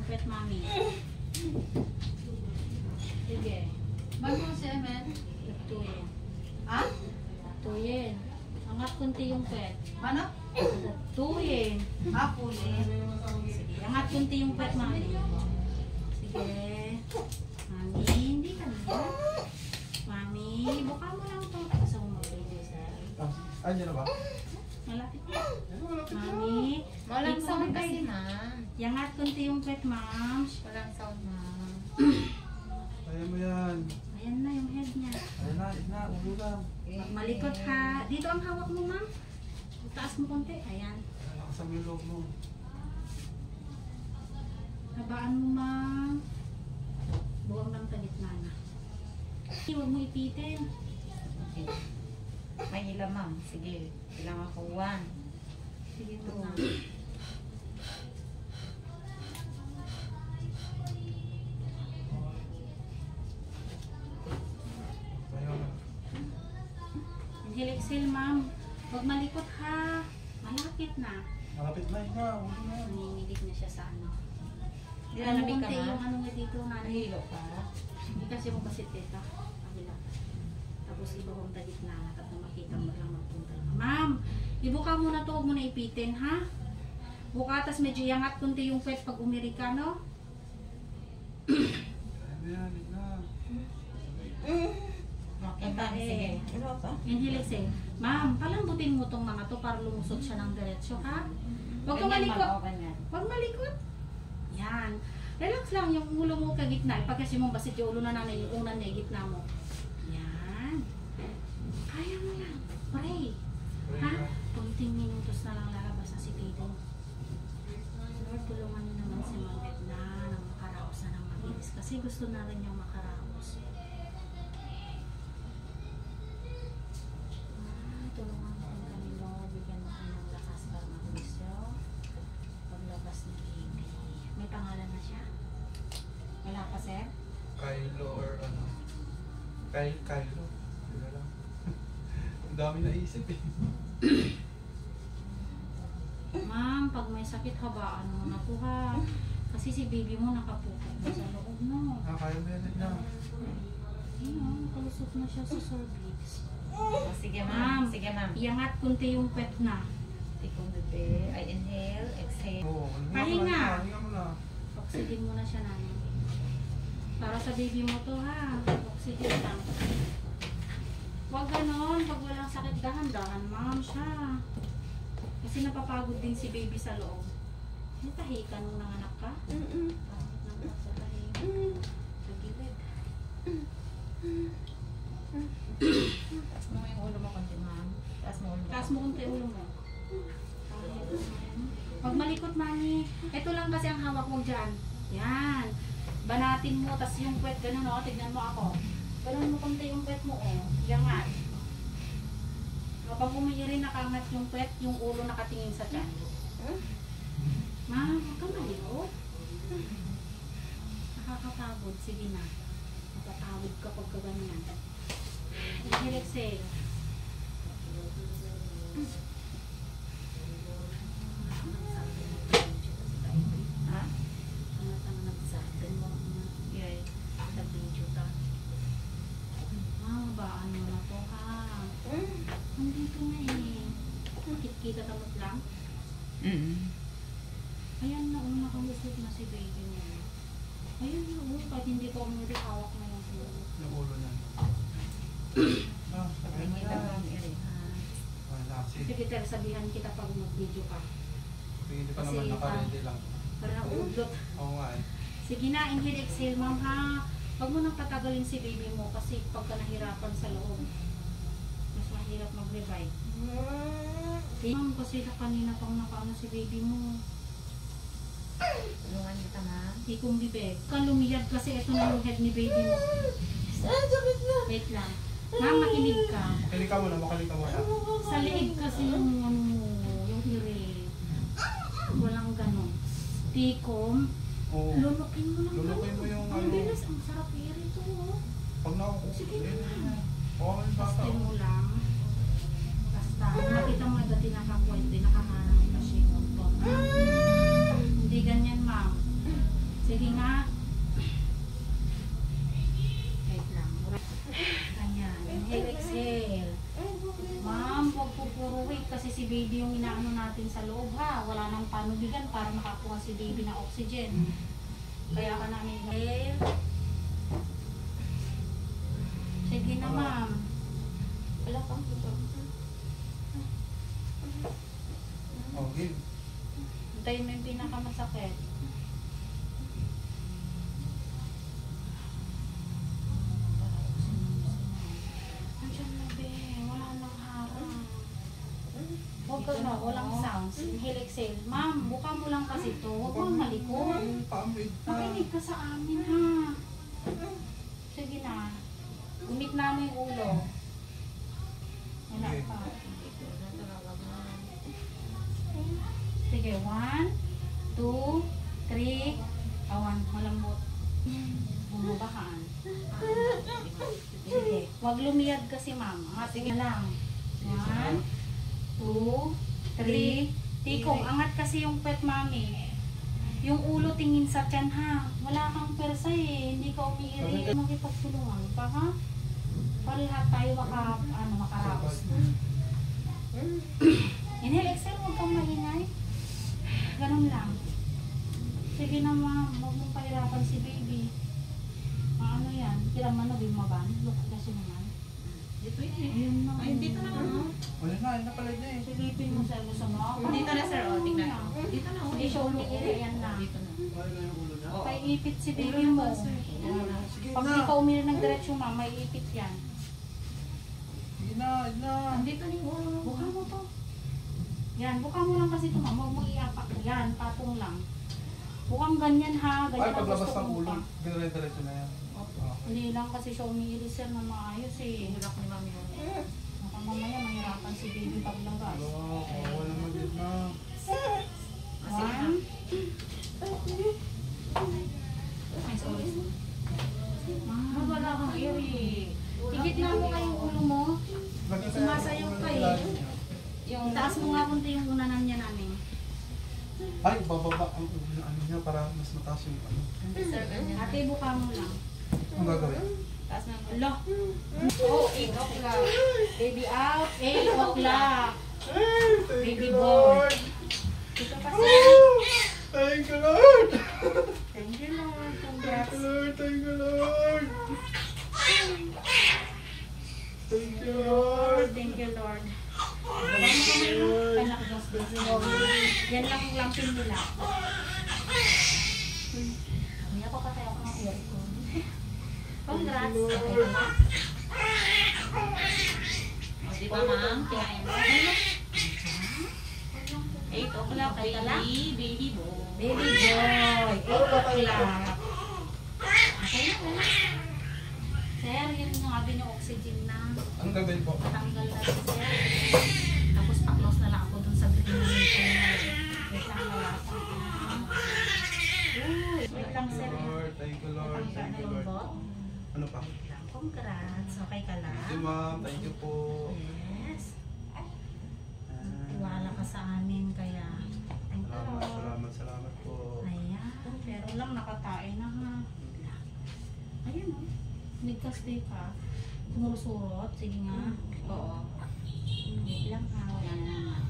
yung pet mami. Sige. Bago mo si Emen? Tutuyin. Ha? Tutuyin. Angat kunti yung pet. Ano? Tutuyin. Pulin. Sige, angat kunti yung pet mami. Sige. Mami, hindi ka na. Mami, buka mo lang ito. Gusto mo mag-video, sir? Andiyan na ba? Malapit na. Mami, Walang ikaw sound na kasi, kayo. ma'am. Iangat kunti yung pet, ma'am. Walang sound, ma'am. Kaya mo yan. Ayan na yung head niya. Ayan na, ina, ulo lang. Malikot ha. Dito ang hawak mo, ma'am. Taas mo konti. Ayan. Nakasam yung loob mo. Habaan mo, ma'am. Buwang lang sa gitna na. Huwag mo ipitin. Okay. May ilan, ma'am. Sige. Ilang ako. 1. Sige mo na. Ayaw na. Inhale, exhale, ma'am. Huwag malikot ha. Malapit na. Malapit na, ina, ulo na. Nanginginig na siya sa ano. Nilalamig ka, konti ma'am? yung ano nga dito na. Nahilo ka? Hindi kasi mo kasi teta. Kabila. Tapos iba kong tagit na. Tapos makita mo lang magpunta. Ma'am, ibuka muna to. Huwag mo na ipitin, ha? Buka, tas medyo iangat kunti yung pet pag umiri ka, no? Ayan na yan, ina. Okay, ma'am. Sige. Inhale, exhale. Ma'am, palambutin mo tong mga to para lumusot siya ng diretso, ha? Huwag ka Ganyan, malikot. ma'am. Ganyan. Huwag malikot. Yan. Relax lang yung ulo mo kagitna. Pag kasi mo basit yung ulo na nanay, yung unan niya, gitna mo. Yan. Kaya mo lang. Pray. Ha? 20 minutos na lang lalabas na si Tito. Lord, tulungan niyo naman si Ma'am Edna na makaraos na ng mabilis. Kasi gusto na rin niyang makaraos. Tulungan mo rin kami, Lord. Bigyan mo kami ng lakas para mabilis siya. Paglabas ni Baby. May pangalan na siya? Wala pa, sir? Kylo or ano. Kylo. Hindi lang. Ang dami naisip eh. Ma'am, pag may sakit, habaan mo na po ha. Kasi si baby mo nakapukot na sa loob, no? Kaya mo yan, ina. Ayun, kalusot na siya sa cervix. Oh, sige, Ma'am, ma'am. Sige, ma'am. iangat kunti yung pet na. Tikong bebe. I inhale. Exhale. Oo, Pahinga. Pahinga mo na. Oxygen mo na siya namin. Para sa baby mo to ha. Oxygen lang. Huwag ganon. Pag walang sakit, dahan-dahan, ma'am siya. Kasi napapagod din si baby sa loob. Natahi ka nung nanganak ka? Nanganak sa tahi. Sa gilid. Mo yung ulo mo konti, ma'am. Taas mo ulo mo. Taas mo kunti ulo mo. Huwag malikot, mami. Ito lang kasi ang hawak mo dyan. Yan. Banatin mo, tas yung puwet, ganun o. Tignan mo ako. Ganun mo konti yung puwet mo, o. Yangat. Kapag umiiri, nakangat yung puwet, yung ulo nakatingin sa dyan. Ma, huwag ka malikot. Nakakapagod. Sige na. Napatawid ka pagka ganyan. Inhale, exhale. Ha? Ang nagsatin mo Yay. sa video ta. Baan mo na to ha. Nandito na eh. Kita tamot lang. Ayan na, nakalusot na si baby mo. Ayan na, kahit hindi ko umuli, hawak na yung ulo. Yung ulo na. Tingin lang, ma'am. Eri. Wala kasi. Sige, Ter, sabihan kita pag mag-video ka. Hindi pa Kasi naman naka-ready lang. Para naudlot. Oo nga eh. Sige na, inhale, exhale, ma'am ha. Huwag mo nang patagalin si baby mo kasi pagka nahirapan sa loob, mas mahirap mag-revive. Ma'am, kasi kanina pang nakaano si baby mo. Tulungan kita, ma'am. Hindi kong bibig. Kung lumiyad kasi ito na yung head ni baby mo. Wait lang. Ma'am, makinig ka. Makinig ka muna, makinig ka muna. Sa liig kasi yung ano mo, yung ire. Walang ganon. Tikom. Oo. Lulukin mo lang. Lulukin mo yung Ang ano. bilis, ang sarap ire to. Pag nakukuha. Sige na. Oo, yung bata. Basta mo lang. Basta, nakita mo agad tinakakwente, nakaharang kasi yung ton. Hindi ganyan, ma'am. baby yung inaano natin sa loob ha. Wala nang panubigan para makakuha si baby ng oxygen. Kaya ka namin sige na ma'am. Wala kang Okay. Hintayin mo yung pinakamasakit. Andiyan na be, wala nang harang. Huwag ka na, walang sounds. Inhale, exhale. Ma'am, buka mo lang kasi ito. Huwag mo malikot. Makinig ka sa amin ha. Sige na. Gumit na mo yung ulo. Wala pa. Sige, 1, 2, 3, awan, malambot. Bumubahan. Sige, wag lumiyad kasi ma'am. Sige lang. 1, 2, 3, tikong. Angat kasi yung pet mami. Yung ulo tingin sa tiyan ha. Wala kang persa eh. Hindi ka umiiri. Makipagtulungan pa ha. Para lahat tayo makaraos na. Inhale, exhale, huwag kang maingay. Ganun lang. Sige na ma'am, huwag mong pahirapan si baby. Ano yan? Kailan man na bimaban? Look kasi naman. Dito yun eh. Ayun na. Ay, dito na ano? Wala na, yun na pala na eh. Silipin mo sa gusto mo. Dito na sir, o, tingnan. Dito na, o. Hindi siya umiiri, yan na. Dito na. Wala na yung ulo na. Oo. Paipit si baby mo. Sige Pag na. di ka umiri ng diretsyo ma'am, may ipit yan. Sige na, yun na. Dito na yung ulo. Buka mo to. Yan, buka mo lang kasi ito ma'am. Huwag mo iapak. Yan, patong lang. Bukang ganyan ha. Ganyan Ay, ang paglabas gusto ng ko ulo, pa. ganun-diretso na yan. Hindi lang kasi siya umiiri sir na maayos eh. Hinulak ni mami yung Baka mamaya mahirapan si baby paglabas. Oo, wala naman din na. 1. Ay, sorry. wala kang iri. Higit na mo kayong ulo mo. Sumasayaw ka eh. Yung taas mo nga punta yung unanan niya namin. Ay, bababa ang ulo na ano niya para mas mataas yung ano. Sir, ganyan. Ate, buka mo lang. Ang gagawin? Taas ng ulo. Alo. Oh, 8 o'clock. Baby out. 8 o'clock. Baby boy. Dito kasi. Thank you, Lord! Thank you, Lord. Congrats. Lord, thank you, Lord! Thank you, Lord! Thank you, Lord. Anak, just this yan lang ang lampin nila. Hindi ako patay ako ng aircon. Congrats. Okay na? O, di ba ma'am? Kinain mo. 8 o'clock, baby boy. Baby boy. 8 o'clock. Okay na, wala. Sir, yun yung sabi niyo oxygen na. Anong gagawin po? Tanggal na si sir. Tapos pa-close na lang ako dun sa green na wait lang, wala pa. Wait lang, sir. Lord, thank you, Lord, thank you, Lord. Ano pa? Congrats. Okay ka lang? Thank you, ma'am. Thank you po. Yes. Tiwala ka sa amin, kaya thank you, Salamat, Lord. salamat, salamat po. Ayan. Pero lang nakatae na ha. Ayan o. Nagkastay ka. Sumusurot. Sige nga. Oo. Wait lang ha. Wala na naman.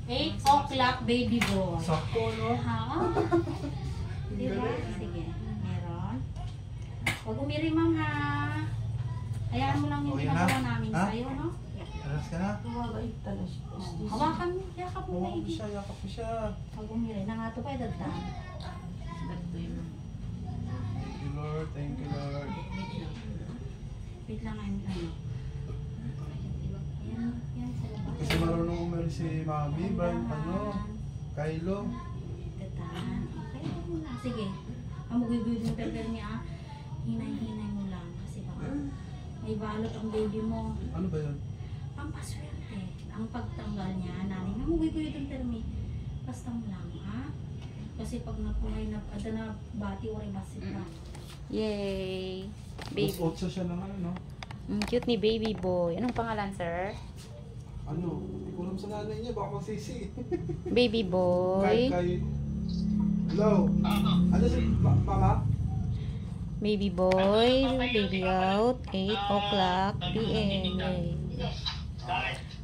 8 o'clock, baby boy. Sakto, no? Ha? Diba? Sige. Meron. Huwag umiri, ma'am ha. Hayaan mo lang yung Okay na? ginagawa namin Ha? sa'yo, no? Alas ka na? Hawakan mo. Yakap mo Hawakan ko maigi. siya, yakap ko siya. Huwag umiri. Nangato pa edad. Ganito yun. Thank you, Lord. Thank you, Lord. Wait lang, ano. Yan, yan sa baba. Kasi marunong umari si Mami, Brian, ano, Kylo. Tatan. Okay, muna. Sige. Amuguyuy mo tayo niya. Hinay-hinay mo lang. Kasi baka may balot ang baby mo. Ano ba yun? Pampaswerte. Ang pagtanggal niya, naning amuguyuy yung termi. Basta mo lang, ha? Kasi pag napungay na, ada na bati o masit na. Yay! Baby. Otso siya naman, ano? Cute ni baby boy. Anong pangalan, sir? Ano? Hindi ko alam sa nanay niya, baka sisi. Baby boy. Kay... Hello? Ano si Mama? Baby boy. Baby out. 8 o'clock p.m. Yay.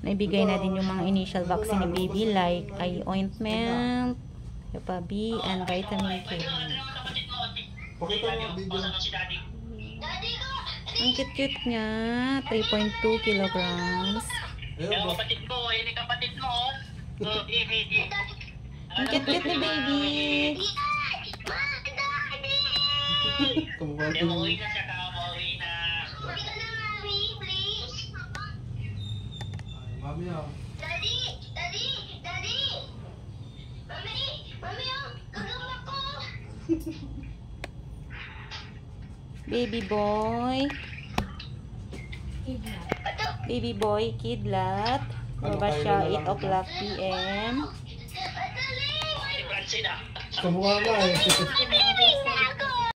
Naibigay na din yung mga initial vaccine ni baby like eye ointment, Hepa B, and vitamin K. Pakita mo ang video. Ang cute-cute niya, 3.2 kilograms. Ayun, bro. Kapatid ko, yun yung kapatid mo. Ang cute-cute ni baby. Kamukha ko Umuwi yung... na siya ka, umuwi na. Mami ah. Baby boy. Baby boy, kidlat. Baba siya, 8 o'clock PM. Si Francina. Kamukha nga eh.